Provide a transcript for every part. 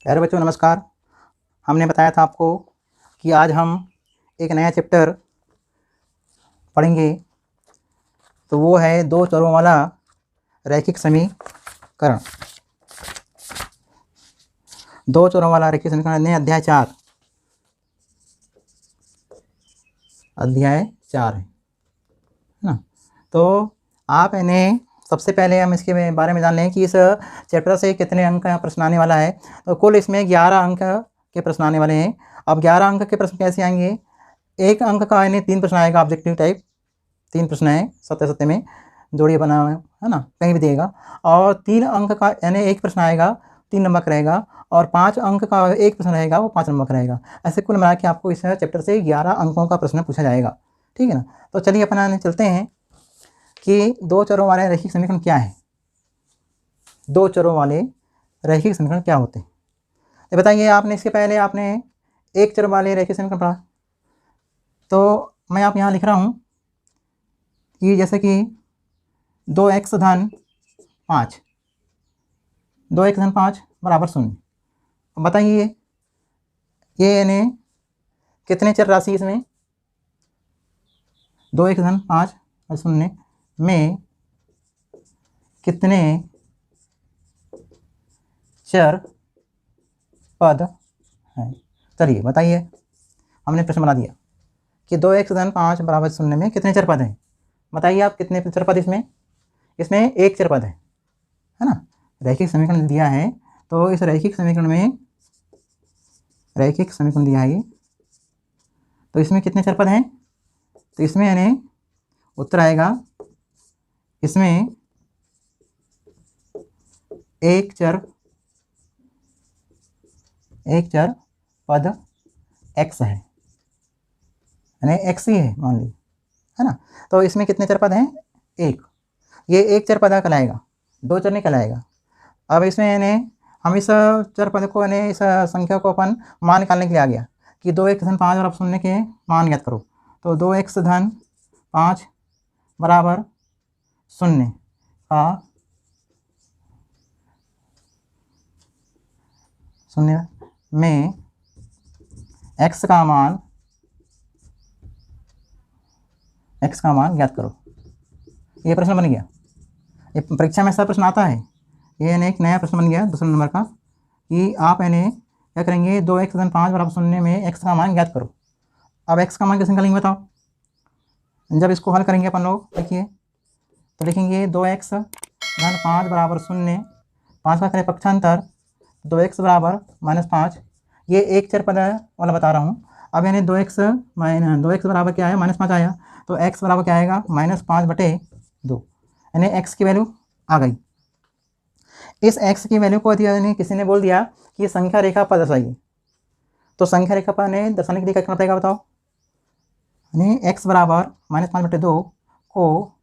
प्यारे बच्चों नमस्कार। हमने बताया था आपको कि आज हम एक नया चैप्टर पढ़ेंगे, तो वो है दो चरों वाला रैखिक समीकरण। दो चरों वाला रैखिक समीकरण ने अध्याय 4 है ना। तो आप इन्हें सबसे पहले हम इसके बारे में जान लें कि इस चैप्टर से कितने अंक का प्रश्न आने वाला है। तो कुल इसमें 11 अंक के प्रश्न आने वाले हैं। अब 11 अंक के प्रश्न कैसे आएंगे? एक अंक का यानी 3 प्रश्न आएगा, ऑब्जेक्टिव टाइप 3 प्रश्न है, सत्य सत्य में जोड़िए बना है ना, कहीं भी देगा। और 3 अंक का यानी एक प्रश्न आएगा 3 नंबर का रहेगा, और 5 अंक का एक प्रश्न रहेगा वो 5 नंबर का रहेगा। ऐसे कुल मिला के आपको इस चैप्टर से 11 अंकों का प्रश्न पूछा जाएगा, ठीक है ना। तो चलिए अपना चलते हैं कि दो चरों वाले रैखिक समीकरण क्या है। दो चरों वाले रैखिक समीकरण क्या होते हैं ये बताइए। आपने इसके पहले आपने एक चर वाले रैखिक समीकरण पढ़ा, तो मैं आप यहाँ लिख रहा हूँ कि जैसे कि 2x धन 5 2x धन 5 बराबर 0। बताइए ये यानी कितने चर राशि इसमें? 2x धन 5 और 0 में कितने चर पद हैं? चलिए बताइए, हमने प्रश्न बना दिया कि 2x धन 5 बराबर 0 में कितने चर पद हैं। बताइए आप कितने चर पद इसमें एक चर पद है ना। रैखिक समीकरण दिया है, तो इस रैखिक समीकरण में रैखिक समीकरण दिया है, तो इसमें कितने चर पद हैं? तो इसमें यानी उत्तर आएगा, इसमें एक चर पद x है, यानी x ही है मान ली, है ना। तो इसमें कितने चर पद हैं? एक। ये एक चर पद कहलाएगा, दो चर नहीं कहलाएगा। अब इसमें यानी हम इस चर पद को यानी इस संख्या को अपन मान निकालने के लिए आ गया कि 2x धन 5 और अब 0 के मान ज्ञात करो। तो 2x धन 5 बराबर 0 का 0 में x का मान ज्ञात करो। ये प्रश्न बन गया। ये परीक्षा में ऐसा प्रश्न आता है। ये यानी एक नया प्रश्न बन गया दूसरे नंबर का कि आप यानी क्या करेंगे, 2x धन 5 बराबर 0 में x का मान ज्ञात करो। अब x का मान कैसे निकालेंगे बताओ। जब इसको हल करेंगे अपन लोग, देखिए तो लिखेंगे 2x धन 5 बराबर 0, 5 का करें पक्षांतर, 2x बराबर -5। ये एक चर पद वाला बता रहा हूँ। अब यानी 2x बराबर क्या है? -5 आया, तो x बराबर क्या आएगा? -5/2, यानी x की वैल्यू आ गई। इस x की वैल्यू को यानी किसी ने बोल दिया कि ये संख्या रेखा पर दर्शाइए, तो संख्या रेखा पर ने दर्शाने के लिए क्या करना पड़ेगा बताओ। यानी x बराबर -5/2 को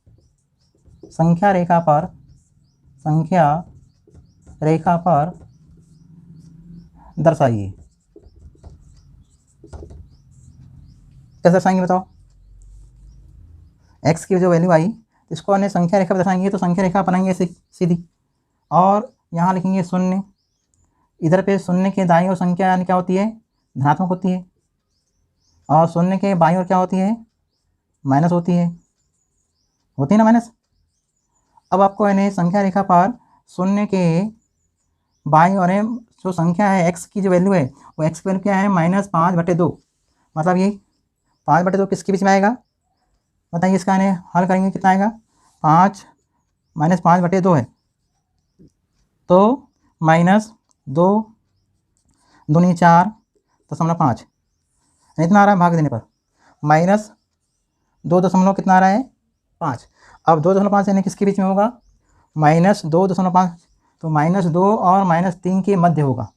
संख्या रेखा पर दर्शाइए। कैसे दर्शाएंगे बताओ। x की जो वैल्यू आई इसको हमने संख्या रेखा पर दर्शाएंगे, तो संख्या रेखा बनाएंगे सीधी, और यहाँ लिखेंगे 0। इधर पे 0 के दाईं ओर संख्या यानी क्या होती है? धनात्मक होती है, और 0 के बाईं ओर क्या होती है? माइनस होती है ना, माइनस। अब आपको यानी संख्या रेखा पर 0 के बाईं ओर जो संख्या है x की जो वैल्यू है, वो x की वैल्यू क्या है? -5/2। मतलब ये 5/2 किसके बीच में आएगा बताइए। इसका यानी हल करेंगे कितना आएगा? 5 -5/2 है, तो -2 दूनी 4.5, इतना आ रहा है भाग देने पर। -2 कितना आ रहा है? 5। अब 2.5 यानी किसके बीच में होगा? -2.5, तो -2 और -3 के मध्य होगा।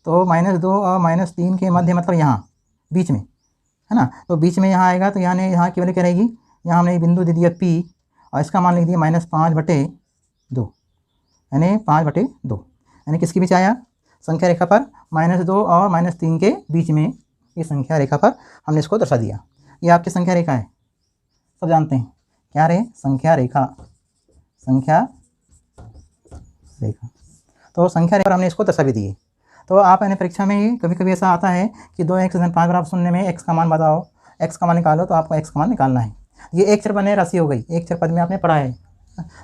तो -2 और -3 के मध्य मतलब यहाँ बीच में, है ना। तो बीच में यहाँ आएगा, तो यहाँ की वैल्यू क्या रहेगी? यहाँ हमने बिंदु दे दिया P, और इसका मान लिख दिया -5/2, यानी 5/2, यानी किसके बीच आया? संख्या रेखा पर -2 और -3 के बीच में ये संख्या रेखा पर हमने इसको दर्शा दिया। ये आपकी संख्या रेखा है, सब जानते हैं क्या रहे? संख्या रेखा। तो संख्या रेखा पर हमने इसको दर्शा भी दिए। तो आप परीक्षा में ही कभी कभी ऐसा आता है कि 2x धन 5 बराबर 0 में x का मान बताओ, x का मान निकालो, तो आपको x का मान निकालना है। ये एक चर बने राशि हो गई, एक चर पद में आपने पढ़ा है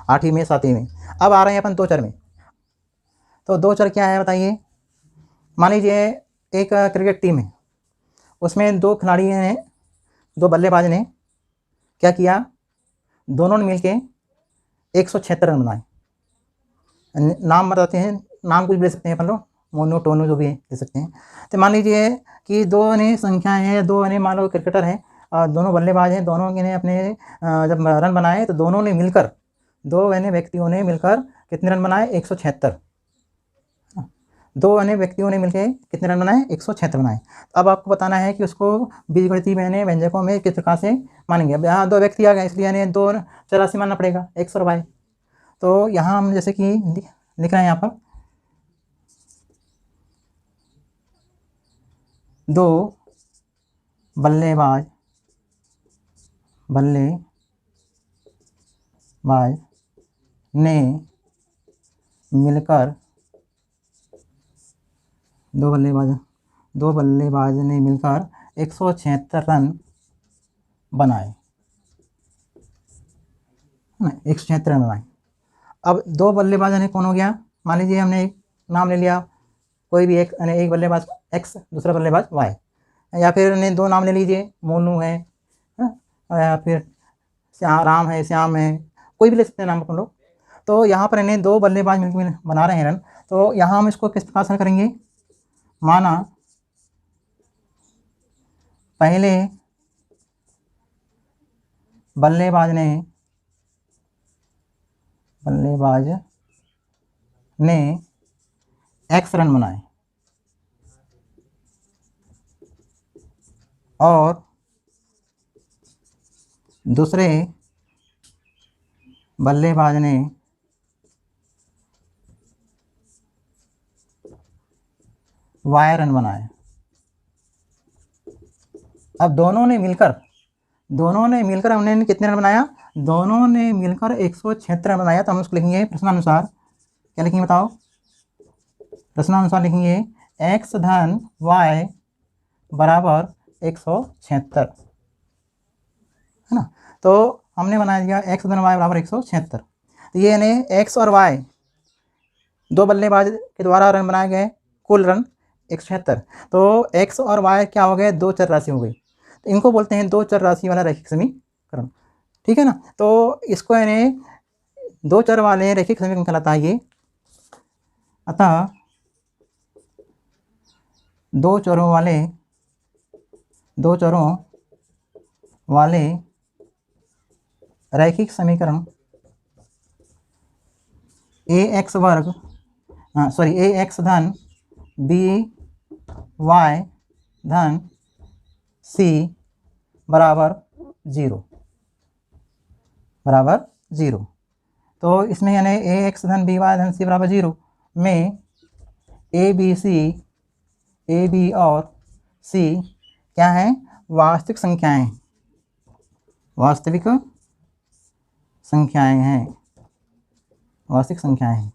8वीं में 7वीं में। अब आ रहे हैं अपन दो चर में। तो दो चर क्या है बताइए। मान लीजिए एक क्रिकेट टीम है, उसमें दो खिलाड़ी ने, दो बल्लेबाज ने क्या किया, दोनों ने मिलके 176 रन बनाए। नाम बताते हैं, नाम कुछ भी ले सकते हैं अपन लोग, मोनू टोनू जो भी ले सकते हैं। तो मान लीजिए कि दो ने संख्याएं हैं, दो ने मान लो क्रिकेटर हैं और दोनों बल्लेबाज हैं, दोनों ने अपने जब रन बनाए तो दोनों ने मिलकर, दो अन्य व्यक्तियों ने मिलकर कितने रन बनाए, 176। दो अन्य व्यक्तियों ने मिलकर कितने रन बनाए, 176 बनाए। अब आपको बताना है कि उसको बीजगणितीय मैंने व्यंजकों में किस प्रकार से मानेंगे। अब यहाँ दो व्यक्ति आ गए, इसलिए यानी दो चरासी मानना पड़ेगा, x और y। तो यहाँ हम जैसे कि लिख रहे हैं यहाँ पर दो बल्लेबाज ने मिलकर, दो बल्लेबाज ने मिलकर 176 रन बनाए, 176 रन बनाए। अब दो बल्लेबाज ने कौन हो गया, मान लीजिए हमने एक नाम ले लिया, कोई भी एक बल्लेबाज x, दूसरा बल्लेबाज y, या फिर ने दो नाम ले लीजिए, मोनू है या फिर राम है, श्याम है, कोई भी ले सकते हैं नाम अपन लोग। तो यहाँ पर इन्हें दो बल्लेबाज मिलकर बना रहे हैं रन। तो यहाँ हम इसको किस प्रकार से करेंगे, माना पहले बल्लेबाज ने x रन बनाए और दूसरे बल्लेबाज ने y रन बनाए। अब दोनों ने मिलकर हमने कितने रन बनाया, दोनों ने मिलकर 176 रन बनाया। तो हम उसको लिखेंगे प्रश्नानुसार, क्या लिखेंगे बताओ, प्रश्नानुसार लिखेंगे x धन y बराबर 176, है ना। तो हमने बना दिया x धन y बराबर 176। तो ये यानी x और y दो बल्लेबाज के द्वारा रन बनाए गए, कुल रन 176। तो x और y क्या हो गए, दो चर राशि हो गई। तो इनको बोलते हैं दो चर राशि वाला रैखिक समीकरण, ठीक है ना। तो इसको यानी दो चर वाले रैखिक समीकरण कहलाता है ये। अतः दो चरों वाले रैखिक समीकरण ax धन by धन c बराबर 0 तो इसमें यानी ax धन by धन c बराबर 0 में a b और c क्या है, वास्तविक संख्याएं हैं।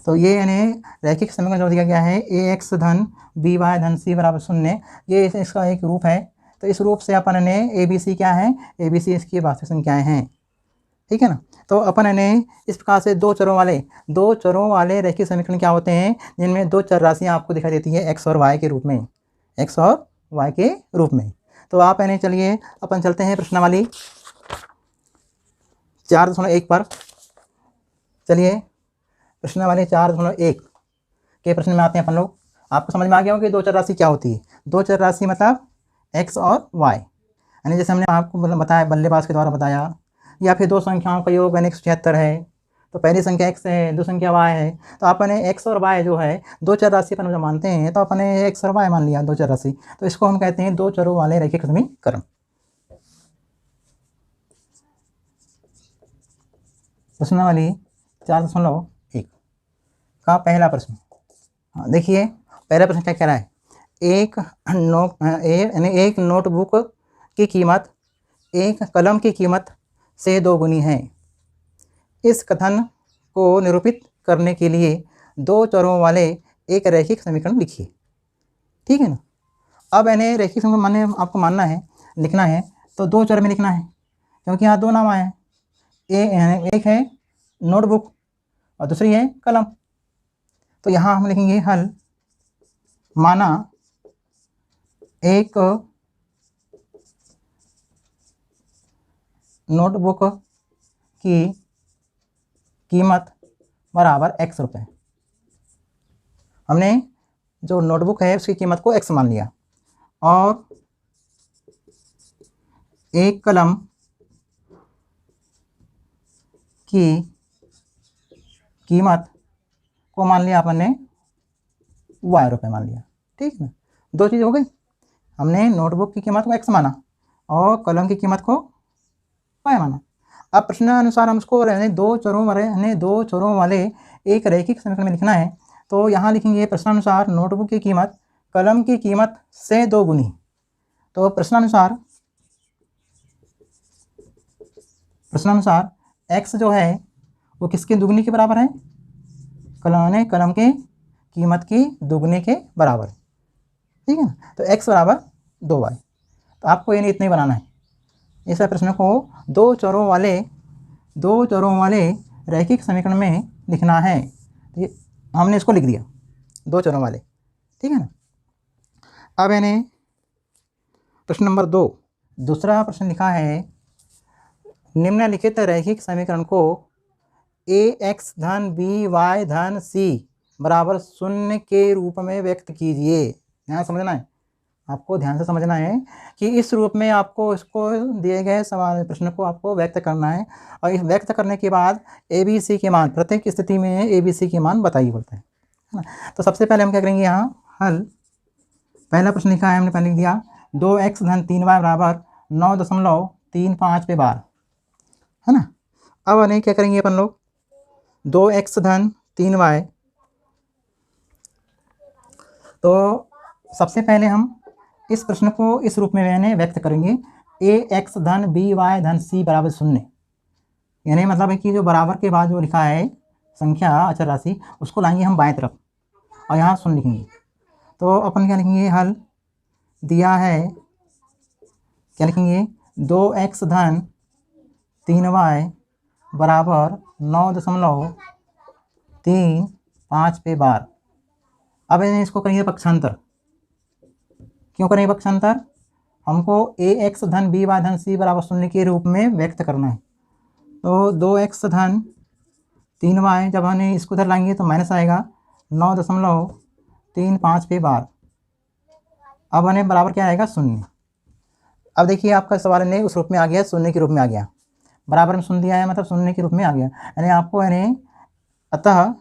तो ये यानी रैखिक समीकरण जो दिया गया है ax धन by धन c बराबर 0, ये इसका एक रूप है। तो इस रूप से अपन ने abc क्या है, abc इसकी वास्तविक संख्याएं हैं, ठीक है ना। तो अपन ने इस प्रकार से दो चरों वाले रैखिक समीकरण क्या होते हैं, जिनमें दो चर राशियाँ आपको दिखाई देती है x और y के रूप में, तो आप चलिए अपन चलते हैं प्रश्नावली 4.1 पर। चलिए प्रश्नावली 4.1 के प्रश्न में आते हैं अपन लोग। आपको समझ में आ गया होगा कि दो चर राशि क्या होती है। दो चर राशि मतलब x और y, यानी जैसे हमने आपको बताया, बल्लेबाज के द्वारा बताया, या फिर दो संख्याओं का योग 176 है, तो पहली संख्या x है, दूसरी संख्या y है। तो अपने x और y जो है दो चर राशि अपन जब मानते हैं, तो अपने x और y मान लिया दो चर राशि, तो इसको हम कहते हैं दो चरों वाले रैखिक समीकरण। प्रश्नावली 4.1 का पहला प्रश्न, देखिए पहला प्रश्न क्या कह रहा है, एक नोटबुक की कीमत एक कलम की कीमत से 2 गुनी है। इस कथन को निरूपित करने के लिए दो चरों वाले एक रैखिक समीकरण लिखिए। ठीक है ना। अब यानी रैखिक समीकरण मानने आपको मानना है, लिखना है तो दो चर में लिखना है, क्योंकि यहाँ दो नाम आए हैं, एक है नोटबुक और दूसरी है कलम। तो यहाँ हम लिखेंगे हल माना एक नोटबुक की कीमत बराबर x रुपये। हमने जो नोटबुक है उसकी कीमत को x मान लिया, और एक कलम की कीमत को मान लिया अपने y रुपये मान लिया। ठीक है, दो चीज़ हो गई। हमने नोटबुक की कीमत को x माना और कलम की कीमत को y माना। अब प्रश्नानुसार हम उसको दो चरों वाले एक रैखिक समीकरण में लिखना है। तो यहाँ लिखेंगे प्रश्नानुसार नोटबुक की कीमत कलम की कीमत से दो गुनी। तो प्रश्नानुसार x जो है वो किसके दुगनी के बराबर है? कलम के कीमत की दुगने के बराबर। ठीक है ना। तो x बराबर 2y। तो आपको ये नहीं इतना ही बनाना है। इस प्रश्न को दो चरों वाले रैखिक समीकरण में लिखना है। तो ये हमने इसको लिख दिया, दो चरों वाले। ठीक है ना। अब यानी प्रश्न नंबर 2, दूसरा प्रश्न लिखा है निम्नलिखित रैखिक समीकरण को ax धन by धन c बराबर 0 के रूप में व्यक्त कीजिए। यहाँ समझना है, आपको ध्यान से समझना है कि इस रूप में आपको इसको दिए गए सवाल प्रश्न को आपको व्यक्त करना है, और इस व्यक्त करने के बाद ABC के मान, प्रत्येक स्थिति में ABC के मान बताइए बोलते हैं, है ना। तो सबसे पहले हम क्या करेंगे, यहाँ हल, पहला प्रश्न लिखा है हमने पहले लिख दिया 2x धन 3y बराबर 9.35 पे बार, है ना। अब नहीं क्या करेंगे अपन लोग, 2x धन 3y, तो सबसे पहले हम इस प्रश्न को इस रूप में यानी व्यक्त करेंगे ax धन by धन c बराबर 0। यानी मतलब है कि जो बराबर के बाद जो लिखा है संख्या अचर राशि उसको लाएंगे हम बाएं तरफ और यहाँ 0 लिखेंगे। तो अपन क्या लिखेंगे, हल दिया है, क्या लिखेंगे, 2x धन 3y बराबर 9.35 पे बार। अब इसको करेंगे पक्षांतर। क्यों करेंगे पक्षांतर, हमको ax धन by धन c बराबर 0 के रूप में व्यक्त करना है। तो 2x धन 3y जब हमने इसको उधर लाएंगे तो माइनस आएगा 9.35 पे बार। अब हमें बराबर क्या आएगा, 0। अब देखिए आपका सवाल ने उस रूप में आ गया, 0 के रूप में आ गया, बराबर में 0 दिया है मतलब 0 के रूप में आ गया। यानी आपको यानी अतः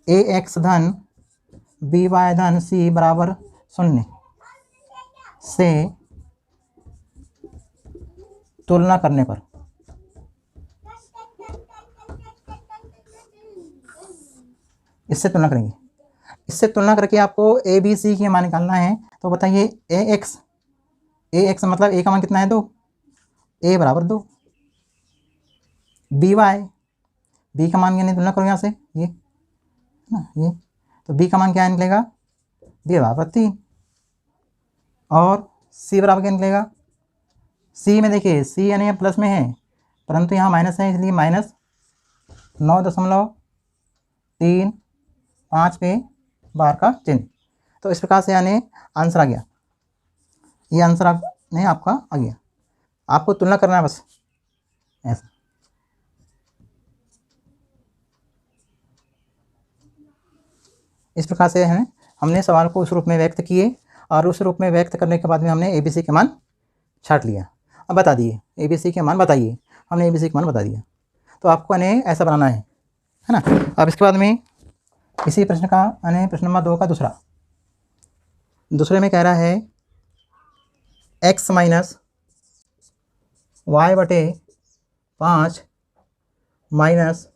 ax धन by धन c बराबर 0 से तुलना करने पर इससे तुलना करेंगे, इससे तुलना करके आपको ABC की मान निकालना है। तो बताइए ax मतलब a का मान कितना है, 2, a बराबर 2, b का मान क्या तुलना करो यहाँ से, ये ना, ये तो b का मान क्या निकलेगा, b बराबर 3, और c बराबर क्या निकलेगा, c में देखिए c यानी प्लस में है परंतु यहाँ माइनस है, इसलिए माइनस 9.35 पे बार का चिन्ह। तो इस प्रकार से यानी आंसर आ गया, ये आंसर नहीं आपका आ गया। आपको तुलना करना है बस ऐसा। इस प्रकार से है हमने सवाल को उस रूप में व्यक्त किए, और उस रूप में व्यक्त करने के बाद में हमने ABC के मान छाट लिया। अब बता दिए ABC के मान बताइए, हमने ABC के मान बता दिया। तो आपको यानी ऐसा बनाना है ना। अब इसके बाद में इसी प्रश्न का यानी प्रश्न नंबर 2 का दूसरे में कह रहा है x माइनस y बटे 5 माइनस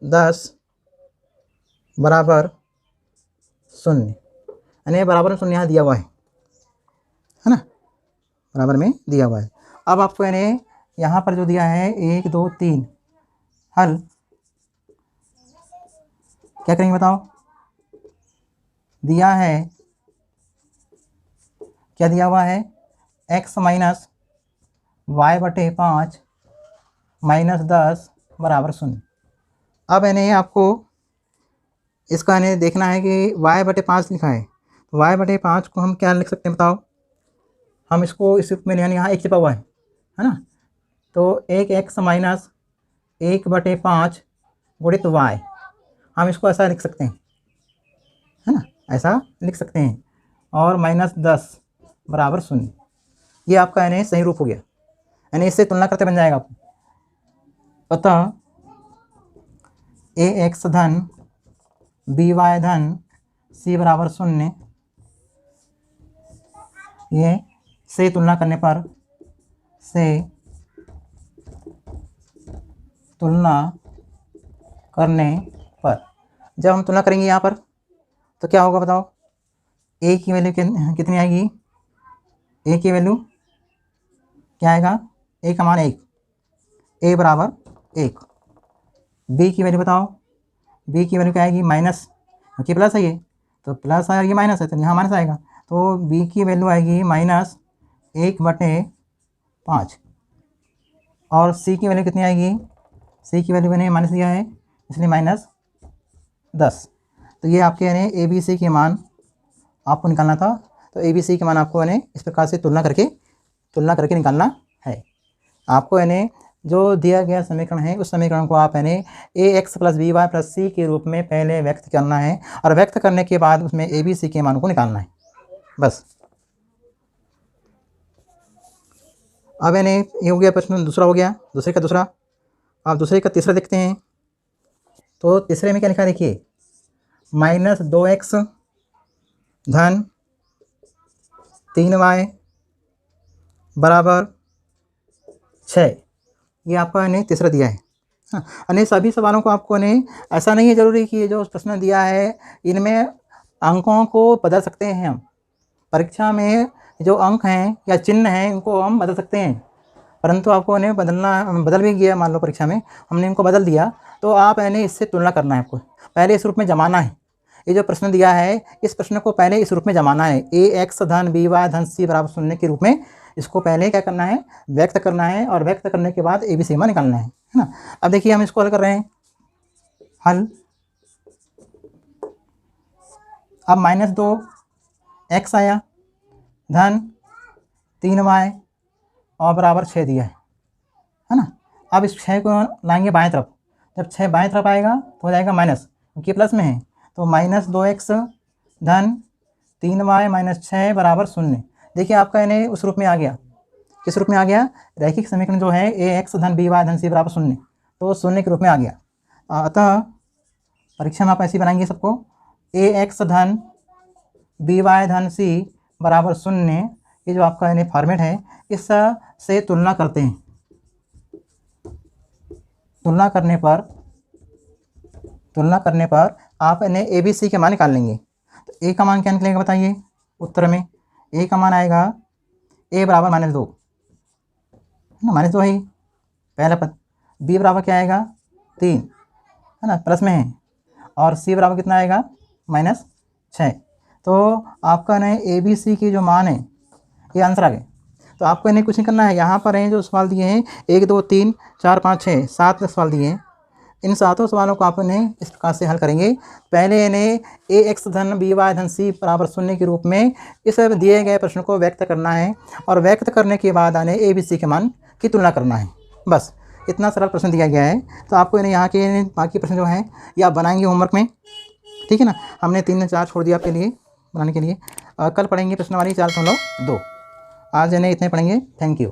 10 बराबर 0, यानी बराबर में 0 यहाँ दिया हुआ है ना, बराबर में दिया हुआ है। अब आपको यानी यहाँ पर जो दिया है 1 2 3, हल क्या करेंगे बताओ? दिया है, क्या दिया हुआ है? x माइनस वाई बटे 5 माइनस 10 बराबर 0। अब इन्हें आपको इसका इन्हें देखना है कि y बटे 5 लिखा है, तो y बटे 5 को हम क्या लिख सकते हैं बताओ? हम इसको इस रूप में, यानी यहाँ 1 छिपा हुआ है ना, तो 1x माइनस 1/5 गुणित y, हम इसको ऐसा लिख सकते हैं, है ना, ऐसा लिख सकते हैं, और माइनस 10 बराबर 0। ये आपका यानी सही रूप हो गया, यानी इससे तुलना करते बन जाएगा आपको। अतः ax धन by धन c बराबर 0, ये से तुलना करने पर, से तुलना करने पर, जब हम तुलना करेंगे यहाँ पर तो क्या होगा बताओ? a की वैल्यू कितनी आएगी? a की वैल्यू क्या आएगा? a का मान 1, a बराबर 1। b की वैल्यू बताओ? b की वैल्यू क्या आएगी? माइनस, क्योंकि प्लस है ये, तो प्लस है और ये माइनस है, तो यहाँ माइनस आएगा, तो b की वैल्यू आएगी माइनस 1/5। और c की वैल्यू कितनी आएगी? c की वैल्यू मैंने माइनस दिया है, इसलिए माइनस 10। तो ये आपके यानी ए बी सी के मान आपको निकालना था। तो ए बी सी के मान आपको यानी इस प्रकार से तुलना करके निकालना है। आपको यानी जो दिया गया समीकरण है, उस समीकरण को आप यानी a x plus b y plus c के रूप में पहले व्यक्त करना है, और व्यक्त करने के बाद उसमें ए बी सी के मान को निकालना है, बस। अब यानी ये हो गया प्रश्न दूसरा, हो गया दूसरे का दूसरा। आप दूसरे का तीसरा देखते हैं। तो तीसरे में क्या लिखा देखिए, माइनस 2x धन 3y बराबर 6, ये आपका यानी तीसरा दिया है। हाँ, यानी सभी सवालों को आपको नहीं, ऐसा नहीं है ज़रूरी कि ये जो प्रश्न दिया है इनमें अंकों को बदल सकते हैं हम। परीक्षा में जो अंक हैं या चिन्ह हैं इनको हम बदल सकते हैं, परंतु आपको इन्हें बदल भी गया, मान लो परीक्षा में हमने इनको बदल दिया, तो आप यानी इससे तुलना करना है आपको, पहले इस रूप में जमाना है। ये जो प्रश्न दिया है इस प्रश्न को पहले इस रूप में जमाना है, ए एक्स धन बी वाई धन सी बराबर 0 के रूप में इसको पहले क्या करना है? व्यक्त करना है, और व्यक्त करने के बाद ए बी सी मान निकालना है ना। अब देखिए हम इसको हल कर रहे हैं, हल। अब माइनस 2x आया धन 3y और बराबर 6 दिया है ना। अब इस 6 को लाएंगे बाएं तरफ, जब 6 बाएं तरफ आएगा तो हो जाएगा माइनस, क्योंकि प्लस में है, तो माइनस 2x धन 3y माइनस 6 बराबर 0। देखिए आपका यानी उस रूप में आ गया, किस रूप में आ गया? रैखिक समीकरण जो है ए एक्स धन बी वाई धन सी बराबर 0, तो 0 के रूप में आ गया। अतः परीक्षा में आप ऐसे बनाएंगे सबको, ए एक्स धन बी वाई धन सी बराबर 0, ये जो आपका यानी फॉर्मेट है, इस से तुलना करते हैं। तुलना करने पर आप इन्हें ए बी सी के मान निकाल लेंगे। तो ए का मान क्या निकलेगा बताइए? उत्तर में ए का मान आएगा ए बराबर -2 है ना, -2 है ही पहला पद। बी बराबर क्या आएगा? 3 है ना, प्लस में है, और सी बराबर कितना आएगा? -6। तो आपका ना ए बी सी की जो मान है ये आंसर आ गए। तो आपको इन्हें कुछ नहीं करना है, यहाँ पर हैं जो सवाल दिए हैं 1 2 3 4 5 6 7 सवाल दिए हैं, इन 7 सवालों को आप इन्हें इस प्रकार से हल करेंगे। पहले इन्हें ए एक्स धन बी वाई धन सी बराबर 0 के रूप में इस दिए गए प्रश्न को व्यक्त करना है, और व्यक्त करने के बाद आने ए बी सी के मान की तुलना करना है, बस। इतना सरल प्रश्न दिया गया है। तो आपको इन्हें यहाँ के बाकी प्रश्न जो हैं ये आप बनाएंगे होमवर्क में, ठीक है ना। हमने 3 4 छोड़ दिया आपके लिए बनाने के लिए। कल पढ़ेंगे प्रश्न वाली 4.2। आज इन्हें इतने पढ़ेंगे। Thank you.